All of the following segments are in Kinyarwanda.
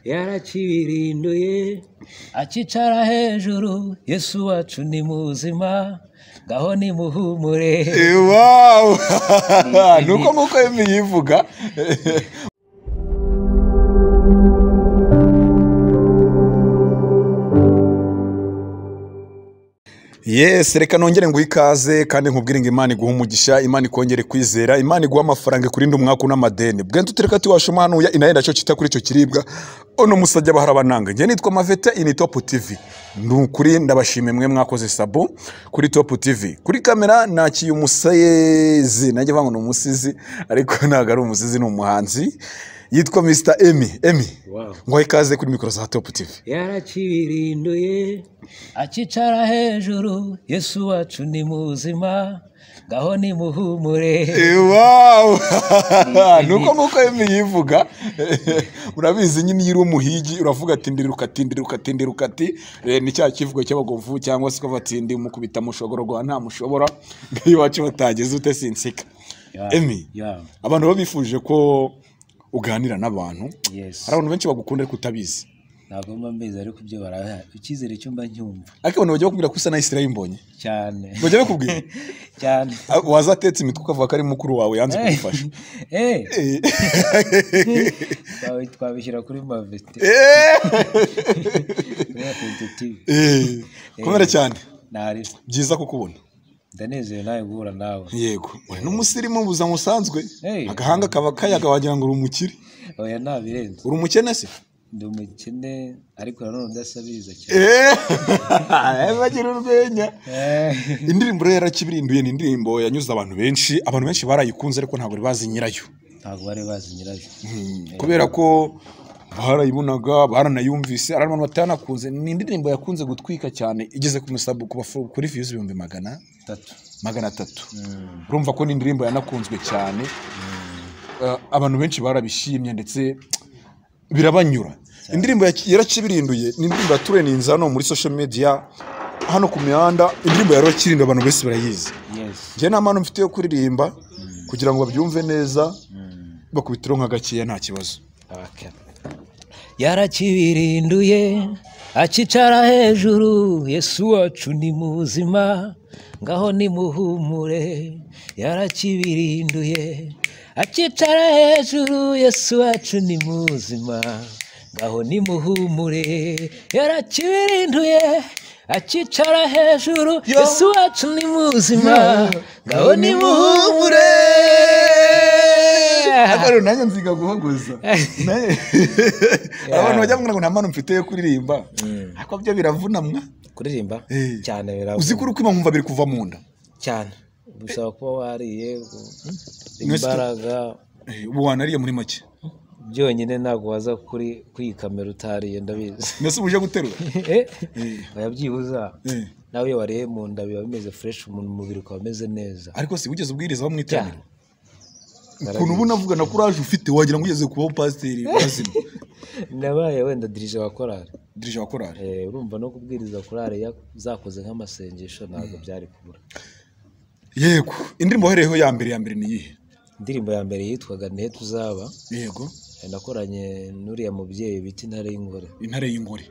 yarakibirinduye akicara hejuru Yesu wacu ni muzima ngaho ni muhumure. Wow. Nuko nkuko yivuga. Yes, reka nongere ngo ikaze kandi nkubwire ngo Imana iguha umugisha, Imana ikongere kwizera, Imana iguha amafaranga kurinda umwaka n'amadeni. Bwento tureka tiwashoma hano ya inahenda cyo kita kuri cyo kiribwa. Ono musajya baharabananga. Nge nitwa Mavete ini Top TV. Nukuri ndabashime mwe mwakoze sabo kuri Top TV. Kuri kamera nakiye umusayezi, najye vango no musizi ariko naga ari umusizi n'umuhanzi. Yitwa Mr. Emmy. Wow. Ngo ikaze kuri micro za Top TV. Yarakibirinduye akicara hejuru Yesu wacu ni muzima ngaho ni muhumure. Wow. Nuko nkuko Emmy yivuga. Urabizi nyine yiri umuhigi uravuga ati ndiruka ati ni cya kivugo cy'abagovu cyangwa se kavatindi umukubita mushogoro rwa nta mushobora ngayo wacu batageze ute sinsika. Emmy. Abantu babifuje ko uganira n'abantu. Yes. Hari abantu benshi bagukunda kutabizi. Ntabwo mba mbizi ariko byo baraha ukizere cyo mba ncyumva. Ariko abantu bajya bakubwira ko usa na Israel mbonye. Cyane. Bajya bakubwira cyane. Wazatetse imitwe ukavuga ko ari mukuru wawe yanze kugufasha. Twabishyira kuri Mavete. Komera cyane. Nari. Byiza kukubona. Ndanezeye nawe guhura nawe. Yego. N'umusirimu buza musanzwe. Agahanga kaba kayaga wagira ngo uri umukire. Oya nabirenze. Uri umukene se? Ndi umukene ariko nanone ndasabiriza cyane. Bagira urwenya. Indirimbo rero yarakibirinduye ni indirimbo yanyuze abantu benshi barayikunze ariko ntabwo bazi nyirayo. Ntabwo bari bazi nyirayo. Kubera ko barayibonaga baranayumvise ari abantu batanakunze. Ni indirimbo yakunze gutwika cyane igeze ku musabu kuri views 300. 300. Urumva ko ni indirimbo yanakunzwe cyane. Abantu benshi barabishimye ndetse birabanyura. Indirimbo yarakibirinduye ni indirimbo yatureninze hano muri social media hano ku mihanda. Indirimbo yarakirinda abantu bese barayizi. Je nta mpano mfite yo kuririmba kugira ngo babyumve neza bakubitiro nka gakiya nta kibazo. Yarakibirinduye akicara hejuru Yesu wacu ni muzima ngaho ni muhumure. Yarakibirinduye akicara hejuru Yesu wacu ni muzima ngaho ni muhumure. Yarakibirinduye akicara hejuru Yesu wacu ni muzima ngaho ni muhumure. Akaro nanjye nziga guhogoza. Abantu bajya ngo nta mpano mfite yo kuririmba. Ako byo biravunamwa kuririmba cyane biravuna. Uzikuru kwima nkumva biri kuva mu nda. Cyane. Busaba kuba wariye imbaraga. Wanariye muri make. Byonyine ntago waza kuri kamera utariye ndabizi. Nese uje guterura. Bayabyibuza. Nawe wariye mu nda biba bimeze fresh umuntu mubiri kwa ameze neza. Ariko si ugeze ubwiriza bamwe iteraniro. Ukuntu ubu navuga na courage ufite wagira ngo ugeze kuba pasteur wazima. Nabaye wenda dirije wa korali. Dirije wa korali. Urumva no kubwiriza korali zakoze nk'amasengesho ntabwo byari kubura. Yego, indirimbo hereho ya mbere ni yihe? Indirimbo ya mbere yitwaga Nihe Tuzaba. Yego. Nakoranye n'uriya mubyeyi bita Intare y'Ingore. Intare y'Ingore.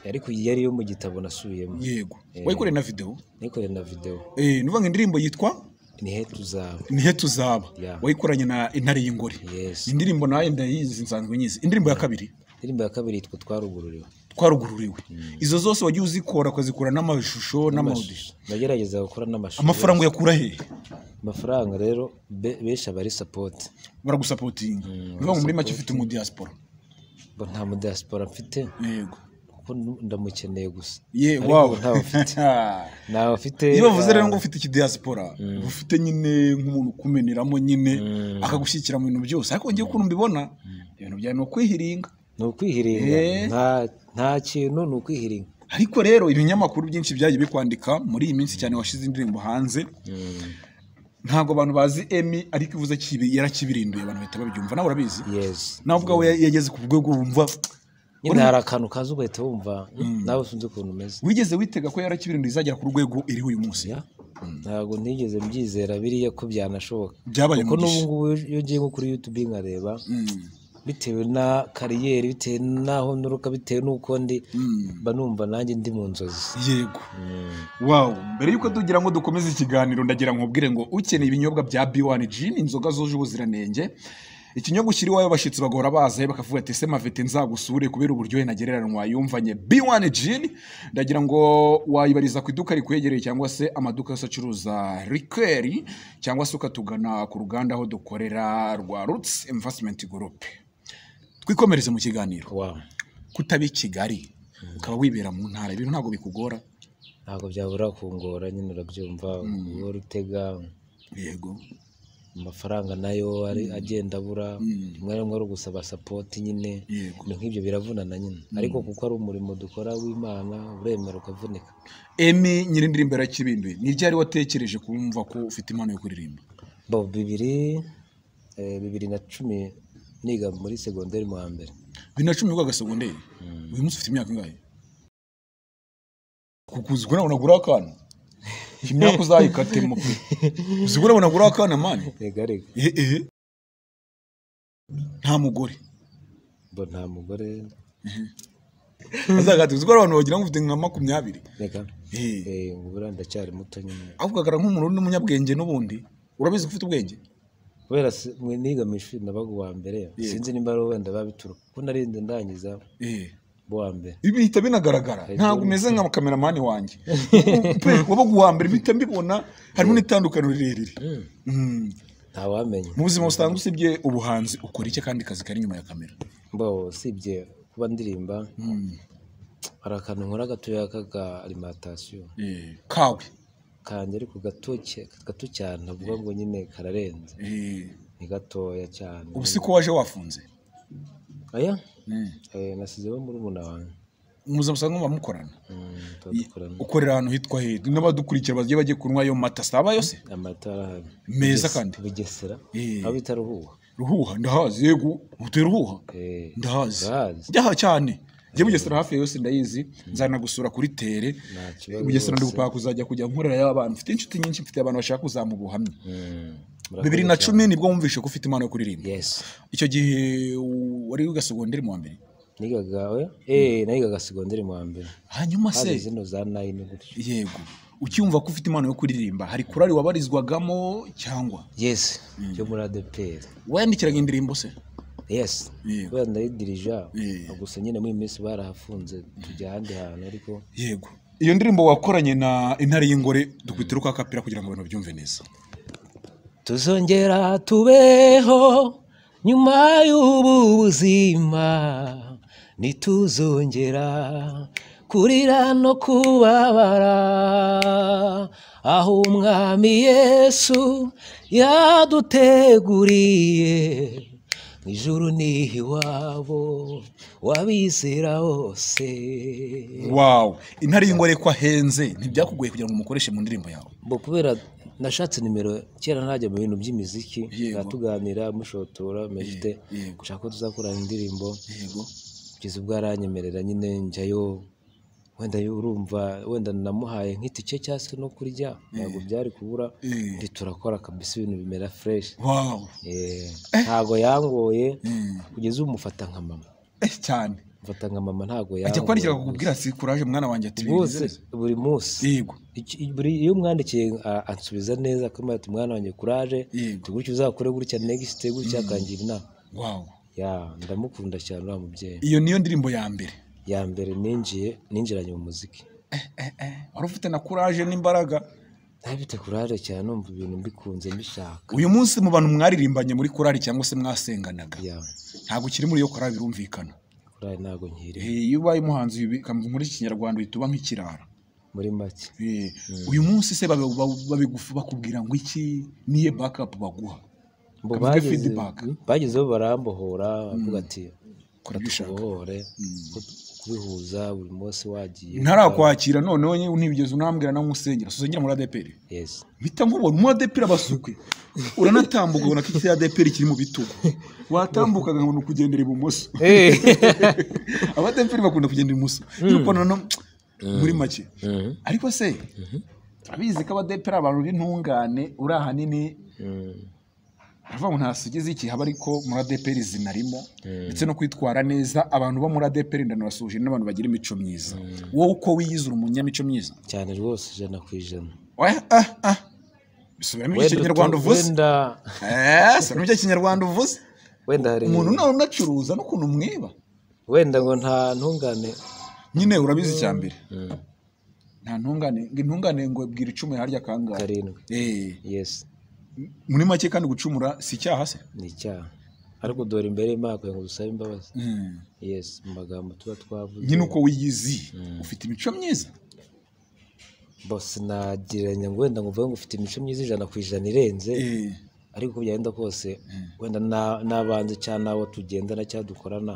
Ariko yari yo mu gitabo nasubiyemo. Yego. Wayikore na video? Nikore na video. Nuvuga indirimbo yitwa Nihe Tuzaba. Nihe Tuzaba. Wayikoranye na Intare y'Ingore. Yes. Indirimbo nayo ndayizi nsanzwe nyizi. Indirimbo ya kabiri? Indirimbo ya kabiri yitwa Twarugururiwe. Izo zose wagiye uzikora ukazikora n'amashusho n'amaudio. Ndagerageza gukora n'amashusho. Amafaranga yakura he? Amafaranga rero besha bari support. Baragusupportinga. Niba muri make ufite mu diaspora. Bo nta mu diaspora mfite. Yego. Kuko ndamukeneye gusa. Wow. Ntawe mfite. Niba uvuze rero ngo ufite iki diaspora, ufite nyine nk'umuntu kumeneramo nyine akagushyikira mu bintu byose. Ariko ngiye ukuntu mbibona ibintu byawe no kwihiringa. No kwihiringa. Nta kintu no kwihiringa. Ariko rero ibinyamakuru byinshi byagiye bikwandika muri iyi minsi cyane washize indirimbo hanze. Ntago abantu bazi Emmy ariko ivuze kibi yarakibirinduye abantu bahita babyumva. Nawe urabizi? Yes. Navuga we yageze ku rwego wumva nyine hari akantu kaza ugahita wumva nawe usunze ukuntu umeze. Wigeze witega ko yarakibirinduye izagera ku rwego iriho uyu munsi? Ntago ntigeze mbyizera biriya ko byanashoboka. Byabaye kuko n'ubu ngubu iyo ngiye nko kuri YouTube nkareba bitewe na kariyeri bitewe naho nturuka bitewe n'uko ndi mba numva nanjye ndi mu nzozi. Yego. Wow, mbere yuko tugira ngo dukomeze ikiganiro ndagira nkubwire ngo ukeneye ibinyobwa bya B1 Gin, inzoga zuje ubuziranenge, ikinyobwa ukiri iwawe abashyitsi bagahora baza bakavuga ati ese Mavete nzagusure kubera uburyohe nagereranywa yumvanye B1 Gin, ndagira ngo wayibariza ku iduka rikwegereye cyangwa se amaduka yose acuruza rikeri, cyangwa se ukatugana ku ruganda aho dukorera rwa Roots Investment Group. Twikomereze mu kiganiro. Wow. Kutabi Kigali ukaba wibera mu ntara, ibintu ntago bikugora? Ntago byabura kungora, nyine urabyumva, uwo rutega. Yego. Amafaranga nayo ari agenda abura, rimwe rimwe ari gusaba support nyine, ni nk'ibyo biravunana nyine, ariko kuko ari umurimo dukora w'Imana uremera ukavunika. Emi Nyirindirimbo yarakibinduye, ni ryari watekereje kumva ko ufite impano yo kuririmba? Bo 2010 niga muri segonderi mu wa mbere. 2010 wiga segonderi? Uyu munsi ufite imyaka ingahe? Kukuzi ko nabona akana imyaka uzayikatemo pe, uzigura nabona akana mani. Rega nta mugore? Bo nta mugore. Azagati uzigura abantu bagira ngo ufite nka 20. Rega ngubura ndacyari muto nyine. Avugagara nk'umuntu n'umunyabwenge n'ubundi, urabizi ko ufite ubwenge? Kubera niga mu ishuri nabaga uwa mbere, sinzi nimba ari wenda babituruka ko narinde ndangiza wa mbere. Ibi bihita binagaragara, ntabwo umeze nka kameramani wanjye wabaga uwa mbere, bihita mbibona harimo n'itandukano rirerire. Nta wamenye. Mu buzima busanzwe usibye ubuhanzi ukora iki kandi kazi kari inyuma ya kamera? Bo usibye kuba ndirimba, hari akantu nkora gatoya kaga alimentation kawe kanjye, ariko gato cyane, navuga ngo nyine kararenze. Ni gatoya cyane. Ubu si ko waje wafunze? Aya nasizeho muri umuna wanjye. Muza musanga bamukorana? Ukorera ahantu hitwa he? N'abadukurikira bagiye kunywa ayo mata saba yose? Amata meza kandi Bugesera aho bita Ruhuha. Ruhuha ndahazi. Yego utera Ruhuha? Ndahazi jyaha cyane. Njye Bugesera hafi yose ndayizi, nzana gusura kuri tere. Bugesera ndi gupaka kuzajya kujya nkorera y'abantu, mfite inshuti nyinshi, mfite abantu bashaka kuzamubuhamya. 2010 nibwo wumvishe ko ufite impano yo kuririmba? Yes. Icyo gihe wari wiga segonderi mu wa mbere? Nigaga nayigaga segonderi mu wa mbere. Hanyuma se zino za 9 gutyo. Yego. Ucyumva ko ufite impano yo kuririmba, hari kurari wabarizwagamo cyangwa? Yes, cyo muri ADPR. Wandikiraga indirimbo se? Yes. Kubera ndayidirija, gusa nyine muri minsi barahafunze tujya ahandi hantu ariko. Yego. Iyo ndirimbo wakoranye na Intare y'Ingore dukwitira uko akapira kugira ngo abantu byumve neza. Tuzongera tubeho nyuma y'ubu buzima, nituzongera kurira no kubabara, aho umwami Yesu yaduteguriye, ijuru ni iwabo wabizera bose. Wow, Intare y'Ingore ko ahenze ntibyakugoye kugira ngo umukoreshe mu ndirimbo yawe? Bo kubera nashatse nimero kera najya mu bintu by'imiziki, natuganira mushotora mejite gushaka ko tuzakorana indirimbo. Yego. Kugeza ubwo aranyemerera nyine njyayo, wenda urumva wenda namuhaye nk'itike cyase no kurya, ntabwo byari kubura, ndi turakora kabisa ibintu bimera fresh. Wow. Ntago yangoye, kugeza umufata nka mama. Cyane. Mfata nka mama ntago yangoye. Ajya kwandikira kukubwira si courage mwana wanjye ati buri munsi. Yego. Iyo umwandikiye ansubiza neza akamara ati mwana wanjye courage, tugutyo uzakore gutya next gutya akangira inama. Wow. Ndamukunda cyane wa mubyeyi. Iyo niyo ndirimbo ya mbere? Ya mbere ninjiranye mu muziki. Wari ufite na courage n'imbaraga? Ntabite courage cyane, numva ibintu mbikunze mbishaka. Uyu munsi mu bantu mwaririmbanye muri courage cyangwa se mwasenganaga, ntabwo kiri muri iyo courage birumvikana? Courage ntago nkiri. Iyo ubaye umuhanzi muri Kinyarwanda uhita nk'ikirara muri make. Uyu munsi se bakubwira ngo iki, niye backup baguha? Bagezeho barambohora bavuga ati kubohore kubihuza buri munsi wagiye. Ntarakwakira noneho unibigeze unambwira na musengera suzengera muri ADPR? Yes. Bita nkubona mu ADPR abasukwe, uranatambuka ubona ko iki ADPR kiri mu bitugu, watambukaga ngo nukugendera ibumoso. ADPR bakunda kugendera ibumoso yuko nano muri make. Ariko se abizi ko ADPR abantu b'intungane uri ahanini aravuga ngo ntasugize iki haba ariko muri ADPR zinarimo ndetse no kwitwara neza abantu bo muri ADPR ndanabasuje n'abantu bagira imico myiza wowe uko wiyizura umunyamico myiza cyane rwose 100%. Bisubiramo ikinyarwanda uvuze se n'ibyo kinyarwanda uvuze wenda hari umuntu nawe unacuruza no kuntu mwiba wenda ngo nta ntungane nyine urabizi cyambere nta ntungane ngo bwira 10 harya kangahe karindwi yes muri make kandi gucumura si icyaha se ni icyaha ariko dore imbere y'Imana ngo dusabe imbabazi yes mu magambo tuba twavuze nyine uko wiyizi ufite imico myiza boss nagiranye ngo wenda ngo uvuge ngo ufite imico myiza 100% irenze ariko byagenda kose wenda nabanze cyane abo tugendana cyadukorana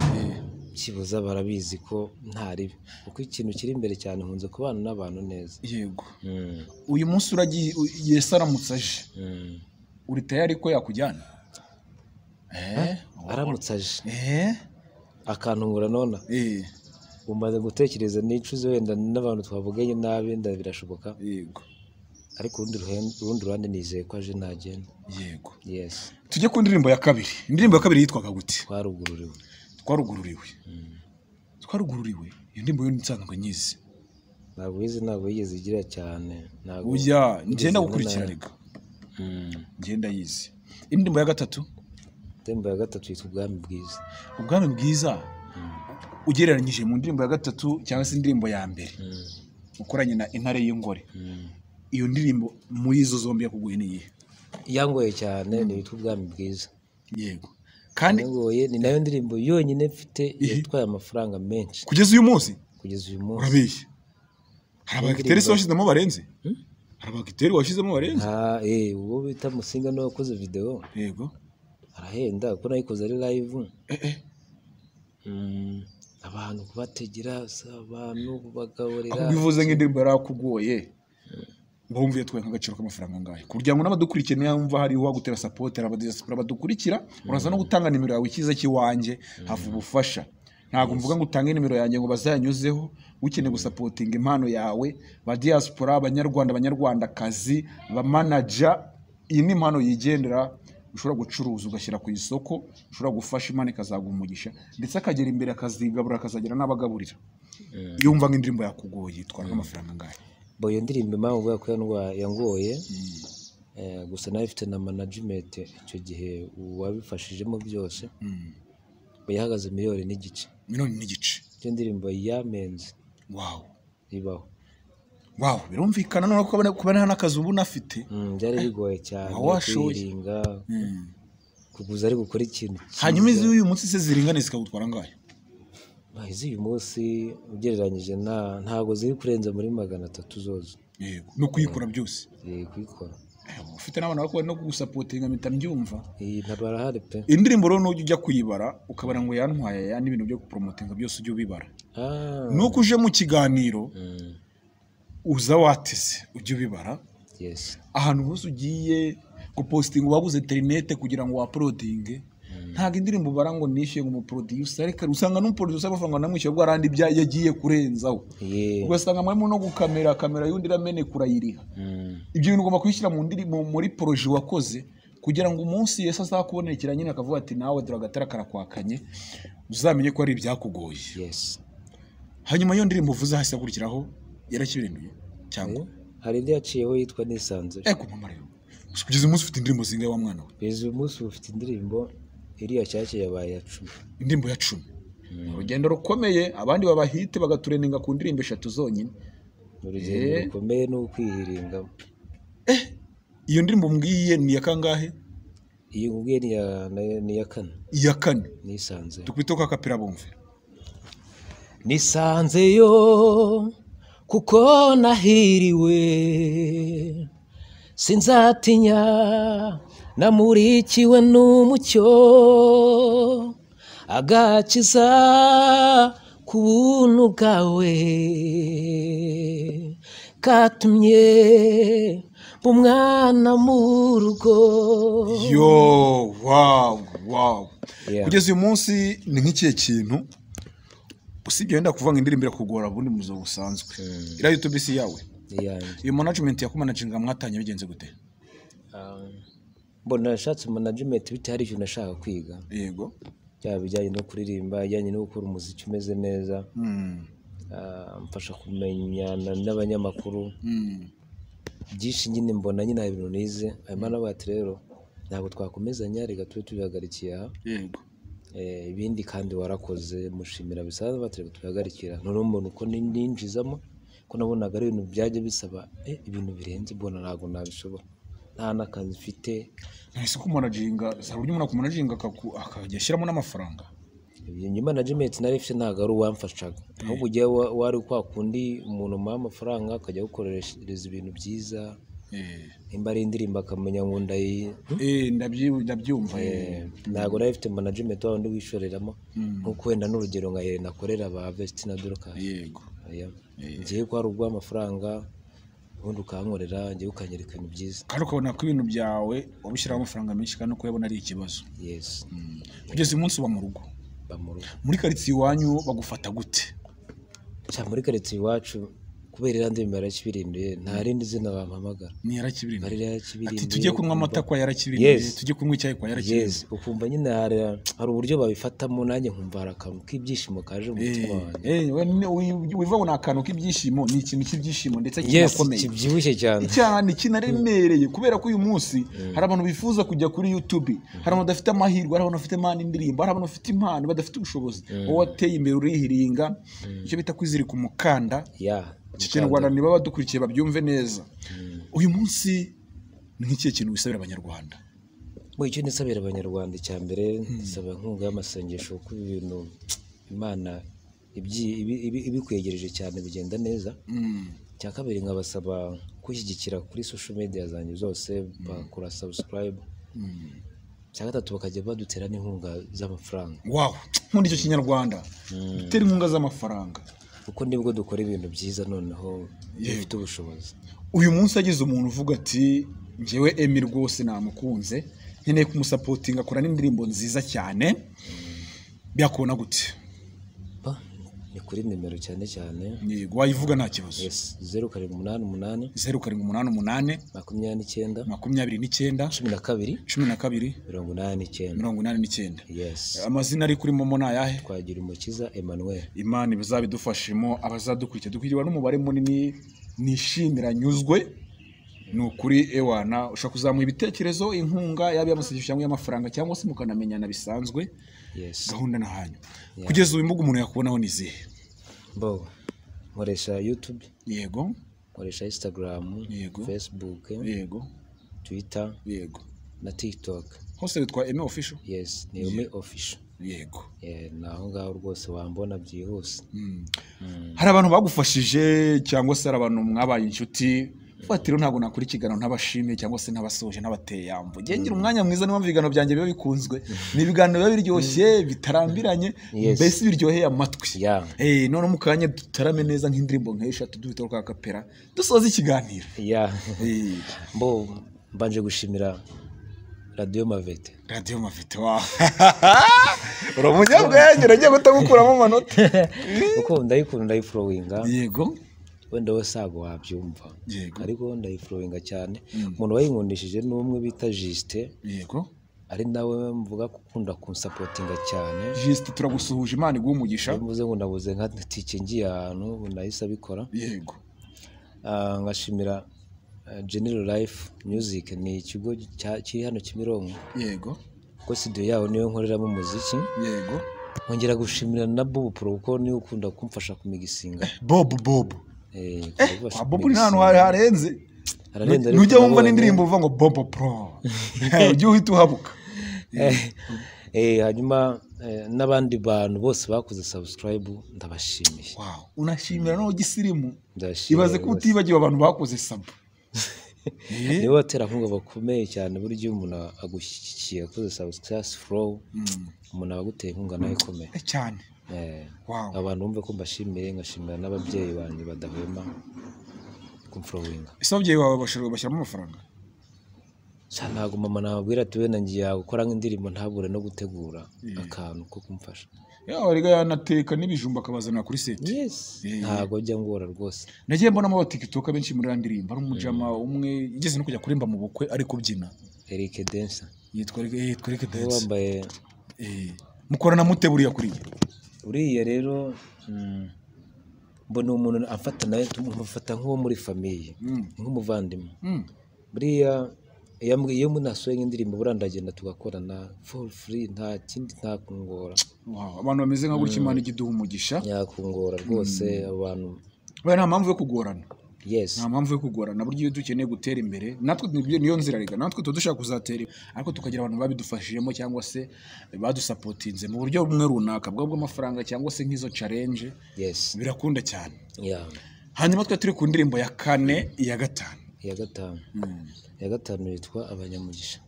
kibuza barabizi ko ntari kuko ikintu kiri imbere cyane hunze kubana n'abantu neza yego uyu munsi uragiye yesaramutse aje uri tayari ko yakujyana aramutse aje akantungura nona umaze gutekereza nicuze wenda n'abantu twavuganye nabi nda birashoboka yego ariko urundi ruhande nizeye ko aje nagenda yego yes tujye ku ndirimbo ya kabiri yitwaga gute twarugururiwe iyo ndirimbo yo nsanzwe nyizi ntabwo yigeze igira cyane ntabwo ujya ngenda gukurikira rega ngenda yizi indirimbo ya gatatu yitwa ubwami bwiza ugereranyije mu ndirimbo ya gatatu cyangwa se indirimbo ya mbere ukoranye na Intare y'Ingore iyo ndirimbo muri izo zombi yakuguye niye yangoye cyane ni yitwa ubwami bwiza yego kandi yangoye ni nayo ndirimbo yonyine mfite yatwaye amafaranga menshi kugeza uyu munsi urabeshya hari abagiteri washizemo barenze uwo bita Musinga no wakoze video yego arahenda kuko nayikoze ari live abantu kubategera abantu bagaburira bivuze nk'indirimbo yarakugoye bumviye twe nk'agaciro k'amafaranga ngahe kugira ngo n'abadukurikiye yumva hari wagutera support abadiaspora badukurikira uraza no gutanga nimero yawe ikiza kiwanje havu ubufasha ntago mvuga ngo utange nimero yanjye ngo bazayanyuzeho ukeneye gusapotinga impano yawe ba diaspora abanyarwandakazi ba manager iyi ni impano yigendera ushobora gucuruza ugashyira ku isoko ushobora gufasha Imana ikazaguha umugisha ndetse akagera imbere akazigabura akazagera n'abagaburira yumva nk'indirimbo yakugoye itwara amafaranga ngahe iyo ndirimbo impamvu uvuga ko yangoye gusa nayo ifite na management icyo gihe wabifashijemo byose yahagaze miliyoni n'igice iyo ndirimbo yamenze ibaho birumvikana no kubana n'akazi ubu nafite byari bigoye cyane kwiringa kuguza ari gukora ikintu hanyuma izi uyu munsi se ziringane zikagutwara ngahe izi uyu munsi ugereranyije ntago ziri kurenza muri 300 zose yego no kuyikora byose kuyikora ufite n'abantu bakora no gusapotinga mpita mbyumva ntabarahari pe indirimbo rero n'ujya kuyibara ukabara ngo yantwaye n'ibintu byo gupromotinga byose ujye ubibara nuko uje mu kiganiro uza watese ujye ubibara ahantu hose ugiye gupostinga wabuze internet kugira ngo uploadinge ntago indirimbo bara ngo nishyuye ngo umuproducer ariko usanga n'umuproducer amafaranga namwishyuye bwo arandi bya yagiye kurenzaho ugasanga mwemo no gukamera yundi ramene kurayiriha ibyo bintu ugomba kwishyira mu ndirimbo muri projet wakoze kugira ngo umunsi Yesu azakubonekera nyine akavuga ati nawe duragatara karakwakanye uzamenye ko ari ibyakugoye hanyuma iyo ndirimbo uvuze hasi akurikiraho yarakibirenduye cyangwa hari indi yaciyeho yitwa Nisanze mama rero kugeza umunsi ufite indirimbo zingahe wa mwana we kugeza umunsi ufite indirimbo iriya cyake yabaye ya 10 indirimbo ya 10 urugendo rukomeye abandi babahite bagatureninga ku ndirimbo 3 zonyine urugendo rukomeye no kwihiringa iyo ndirimbo mbwiye ni ya kangahe iyo mbwiye ni ya 4 iya 4 Nisanze tukwitoka kapira bumve nisanze yo kuko nahiriwe sinzatinya namurikiwe n'umucyo agakiza ku buntu bwawe katumye umwana mu rugo kugeza uyu munsi ni nk'ikihe kintu usibye wenda kuvuga indirimbo irakugora bundi muzo busanzwe ira YouTube si yawe iyo management yakumanaginga mwatanye bigenze gute mbona nashatse management bite hari ibintu nashaka kwiga yego byaba bijyanye no kuririmba bijyanye no gukora umuziki umeze neza mfasha kumenyana n'abanyamakuru byinshi nyine mbona nyine hari ibintu nize hanyuma nawe ati rero ntabwo twakomezanya reka tube tubihagarikiye aha yego ibindi kandi warakoze mushimira bisanzwe batereka tubihagarikira none umuntu uko ninjizamo ko nabonaga ari ibintu byajya bisaba ibintu birenze mbona ntabwo nabishobora nta n'akazi mfite nahise ko managinga hari uburyo umuntu akumanaginga akajya ashyiramo n'amafaranga iyi management nari ifite ntabwo ari uwamfashaga ahubwo ugiye wari kwa kundi umuntu umuha amafaranga akajya gukoreshereza ibintu byiza nimba ari indirimbo akamenya ngo ndabyumva ntabwo nari ifite management wandi wishoreramo nk'uko wenda n'urugero nka Helena akorera ba Vestina Dorcas yego ngiye ko hari ubw'amafaranga ubundi ukankorera ngiye ukanyereka ibintu byiza kandi ukabona ko ibintu byawe wabishyiraho amafaranga menshi kandi uko yabona ari ikibazo kugeza uyu munsi uba mu rugo muri karitsiye iwanyu bagufata gute muri karitsiye iwacu kubera irandi bimara yakibirinduye nta rindi zina bampamagara ni yarakibirinduye ati tujye kunywa amata kwa yarakibirinduye tujye kunywa icyayi kwa yarakibirinduye ukumva nyine hari uburyo babifatamo nanjye nkumva hari akantu k'ibyishimo kaje mu mutima wanjye wiva ngo ni akantu k'ibyishimo ni ikintu cy'ibyishimo ndetse kinakomeye kibyibushye cyane cyane kinaremereye kubera ko uyu munsi hari abantu bifuza kujya kuri YouTube hari abantu badafite amahirwe hari abantu bafite impano indirimbo hari abantu bafite impano badafite ubushobozi wowe wateye imbere urihiringa icyo bita kwizirika umukanda Kinyarwanda niba badukurikiye babyumve neza uyu munsi ni nk'ikihe kintu wisabira abanyarwanda icyo nisabira abanyarwanda icya mbere nsaba inkunga y'amasengesho kuko ibintu Imana ibikwegereje cyane bigenda neza icya kabiri nkabasaba gushyigikira kuri social media zanjye zose bakora subscribe icya gatatu bakajya badutera n'inkunga z'amafaranga nk'undi icyo Kinyarwanda dutera inkunga z'amafaranga kuko nibwo dukora ibintu byiza noneho bifite ubushobozi uyu munsi agize umuntu uvuga ati njyewe Emmy rwose namukunze nkeneye kumusapotinga akora n'indirimbo nziza cyane byakubona gute ni kuri nimero cyane yego wayivuga nta kibazo 0788 0788 29 89 amazina ari kuri momo nayahe Twagira Umukiza Emmanuel Imana bizabidufashimo abazadukurikiye dukwirirwa n'umubare munini nishimira nyuzwe nukuri ewana ushaka kuzamuha ibitekerezo inkunga yabi y'amasengesho cyangwa y'amafaranga cyangwa se mukanamenyana bisanzwe gahunda nahanyu kugeza uyu mbuga umuntu yakubonaho nizihe nkoresha YouTube yego nkoresha Instagram Facebook yego Twitter yego na TikTok hose witwa Emmy Official ni Emmy Official yego naho ngaho rwose wambona byihuse hari abantu bagufashije cyangwa se hari abantu mwabaye inshuti fatiro ntago nakuri kiganiro ntabashimiye cyangwa se ntabasoje nabateye yambo ngira umwanya mwiza niba mvigano byanjye biba bikunzwe ni ibiganiro biba biryoshye bitarambiranye mbese biryoheye amatwi none mukanya dutarame neza nk'indirimbo nk'eshatu dufite kwa kapera dusoza ikiganiro mbanje gushimira Radio Mavete urumunyabwenge nagiye gutagukuramo amanota uko ndayikunda ndayiflowinga yego wenda wese ago wabyumva ariko ndayiflowinga cyane umuntu wayinkundishije n'umwe bita Juste yego ari nawe mvuga gukunda kunsapotinga cyane Juste turagusuhuje Imana iguha umugisha muze ngo nabuze nka tike ngiye ahantu nahise abikora yego ngashimira General Life Music ni ikigo kiri hano Kimironko yego ko studio yaho niyo nkoreramo umuziki yego nkongera gushimira na Bob Pro kuko niyo ukunda kumfasha kumigisinga Bob Bob ni hano harenze nujya wumva n'indirimbo uvuga ngo Bob Pro ujye uhita uhabuka hanyuma n'abandi bantu bose bakoze subscribe ndabashimiye unashimira no gisirimu ibaze ko utibagiwe abantu bakoze sub niwe baterankunga bakomeye cyane buryo umuntu agushyigikiye akoze subscribe flow umuntu abaguteye inkunga nayo ikomeye cyane abantu bumve ko mbashimiye ngashimira n'ababyeyi banjye badahwema kumflowinga ese ababyeyi bawe bashyiramo amafaranga ntabwo mama nababwira ati wenda ngiye gukora nk'indirimbo ntabure no gutegura akantu ko kumfasha wariga yanateka n'ibijumba akabazana kuri seti ntabwo njya ngora rwose nagiye mbonamo abatikitoka benshi muri ndirimbo ari umujama umwe igeze no kujya kurimba mu bukwe ari kubyina Eric Densa yitwa Eric Densa wambaye mukorana mute buriya kuri uriya rero mbona umuntu afata nawe tumufata nk'uwo muri famiye nk'umuvandimwe buriya iyo munasohoye indirimbo burandagenda tugakorana for free nta kindi nta kungora. Abantu bameze nka gutya Imana igiduha umugisha yakungora rwose abantu nta mpamvu yo kugorana. Yes. Nta mpamvu yo kugorana buryo iyo dukeneye gutera imbere natwe niyo nzira riga natwe dushaka kuzatera ariko tukagira abantu babidufashijemo cyangwa se badusapotinze mu buryo bumwe runaka bw'amafaranga cyangwa se nk'izo challenge. Yes. Birakunda cyane. Yeah. Hanyuma twe turi ku ndirimbo ya 4 iya 5. Iya gatanu yitwa Abanyamugisha.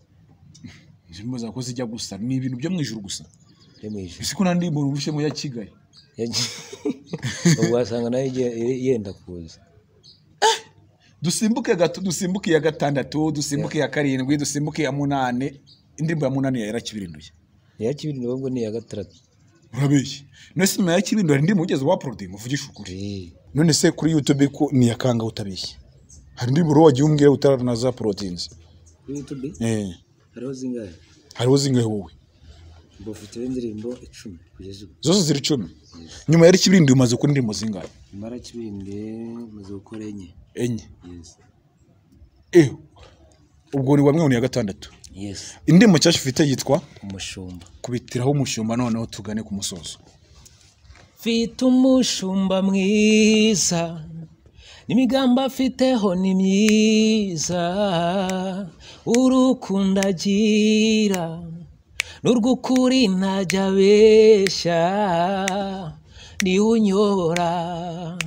Indirimbo zako zijya gusa ni ibintu byo mu ijuru gusa. Byo mu ijuru. Isi ko nandi mu rubushe mu ya Kigali. Ubwasanga nayo yenda kuza. Dusimbuke gato dusimbuke ya 6 dusimbuke ya 7 dusimbuke ya 8 indirimbo ya 8 yarakibirinduye. Yakibirinduye ngo ni ya 6. Urabeshye. Nese nyuma ya kibirinduye indirimbo ugeze wa uploading uvugisha ukuri. None se kuri YouTube ko ni yakanga utabeshye. Hari indirimbo ro wagiye umbwira utaranaza proteins. Kuri YouTube? Hariho zingahe wowe? Mbufite indirimbo 10 kugeza ubu. Zose ziri 10. Nyuma ya kibirinduye umaze kuri indirimbo zingahe? Mara kibirinduye maze gukora enye. Yes. Ubwo ni wamwe ya 6. Yes. Indirimbo cyacu ufite yitwa Umushumba. Kubitiraho umushumba noneho tugane ku musozo. Mfite umushumba mwiza n'imigamba afiteho ni myiza urukundo agira n'urw'ukuri ntajya abeshya ni unyobora.